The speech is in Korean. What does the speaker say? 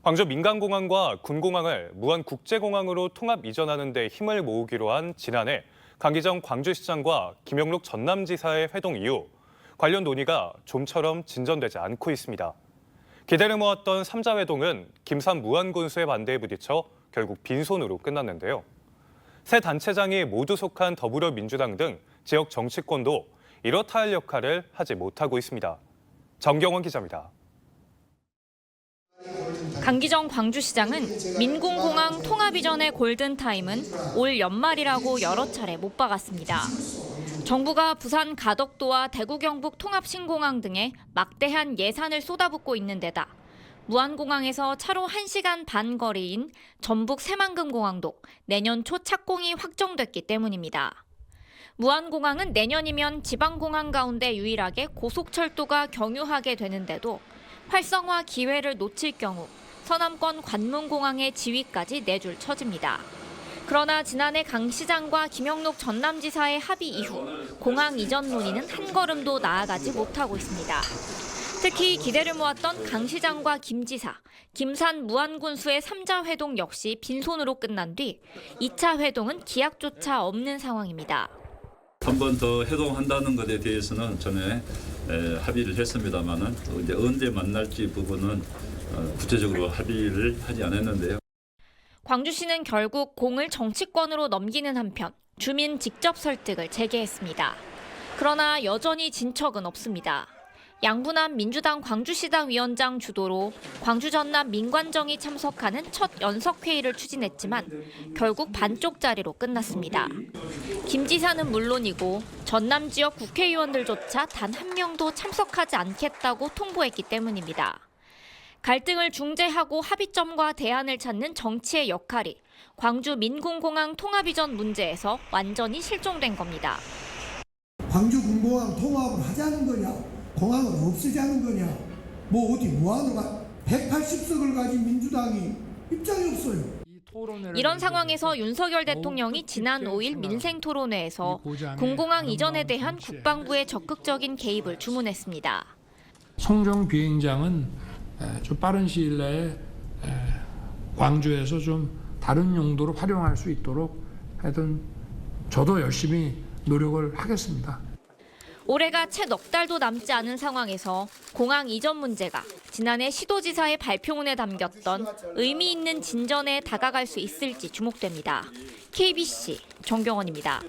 광주 민간공항과 군공항을 무안국제공항으로 통합 이전하는 데 힘을 모으기로 한 지난해 강기정 광주시장과 김영록 전남지사의 회동 이후 관련 논의가 좀처럼 진전되지 않고 있습니다. 기대를 모았던 3자 회동은 김산 무안군수의 반대에 부딪혀 결국 빈손으로 끝났는데요. 새 단체장이 모두 속한 더불어민주당 등 지역 정치권도 이렇다 할 역할을 하지 못하고 있습니다. 정경원 기자입니다. 강기정 광주시장은 민공공항 통합 이전의 골든타임은 올 연말이라고 여러 차례 못 박았습니다. 정부가 부산 가덕도와 대구 경북 통합 신공항 등에 막대한 예산을 쏟아붓고 있는 데다 무안공항에서 차로 1시간 반 거리인 전북 새만금공항도 내년 초 착공이 확정됐기 때문입니다. 무안공항은 내년이면 지방공항 가운데 유일하게 고속철도가 경유하게 되는데도 활성화 기회를 놓칠 경우 서남권 관문공항의 지위까지 내줄 처지입니다. 그러나 지난해 강 시장과 김영록 전남지사의 합의 이후 공항 이전 논의는 한 걸음도 나아가지 못하고 있습니다. 특히 기대를 모았던 강 시장과 김 지사, 김산 무안군수의 3자 회동 역시 빈손으로 끝난 뒤 2차 회동은 기약조차 없는 상황입니다. 한 번 더 회동한다는 것에 대해서는 전에 합의를 했습니다만은 이제 언제 만날지 부분은 구체적으로 합의를 하지 않았는데요. 광주시는 결국 공을 정치권으로 넘기는 한편 주민 직접 설득을 재개했습니다. 그러나 여전히 진척은 없습니다. 양분한 민주당 광주시당 위원장 주도로 광주 전남 민관정이 참석하는 첫 연석회의를 추진했지만 결국 반쪽짜리로 끝났습니다. 김 지사는 물론이고 전남 지역 국회의원들조차 단 한 명도 참석하지 않겠다고 통보했기 때문입니다. 갈등을 중재하고 합의점과 대안을 찾는 정치의 역할이 광주 민공공항 통합 이전 문제에서 완전히 실종된 겁니다. 광주 군공항 통합을 하자는 거냐? 공항을 없애자는 거냐? 뭐 어디 무한으로 180석을 가진 민주당이 입장이 없어요. 이런 상황에서 윤석열 대통령이 지난 5일 민생토론회에서 군공항 이전에 대한 국방부의 적극적인 개입을 주문했습니다. 송정 비행장은 좀 빠른 시일 내에 광주에서 좀 다른 용도로 활용할 수 있도록 하여튼 저도 열심히 노력을 하겠습니다. 올해가 채 넉 달도 남지 않은 상황에서 공항 이전 문제가 지난해 시도지사의 발표문에 담겼던 의미 있는 진전에 다가갈 수 있을지 주목됩니다. KBC 정경원입니다.